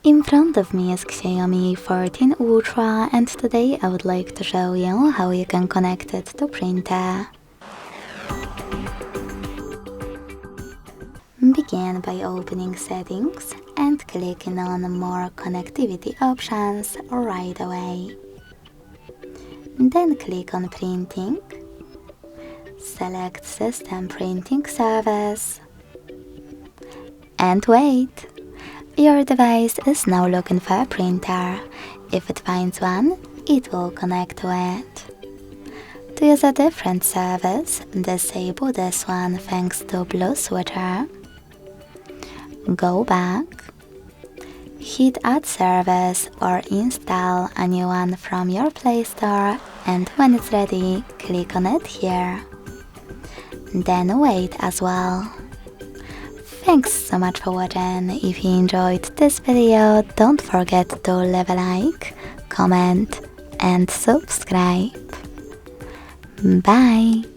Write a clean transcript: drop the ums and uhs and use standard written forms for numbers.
In front of me is Xiaomi 14 Ultra, and today I would like to show you how you can connect it to printer. Begin by opening settings and clicking on more connectivity options right away. Then click on printing, select system printing service, and wait. Your device is now looking for a printer. If it finds one, it will connect to it. To use a different service, disable this one thanks to blue switcher. Go back, hit Add Service or install a new one from your Play Store, and when it's ready, click on it here. Then wait as well. Thanks so much for watching. If you enjoyed this video, don't forget to leave a like, comment and subscribe. Bye!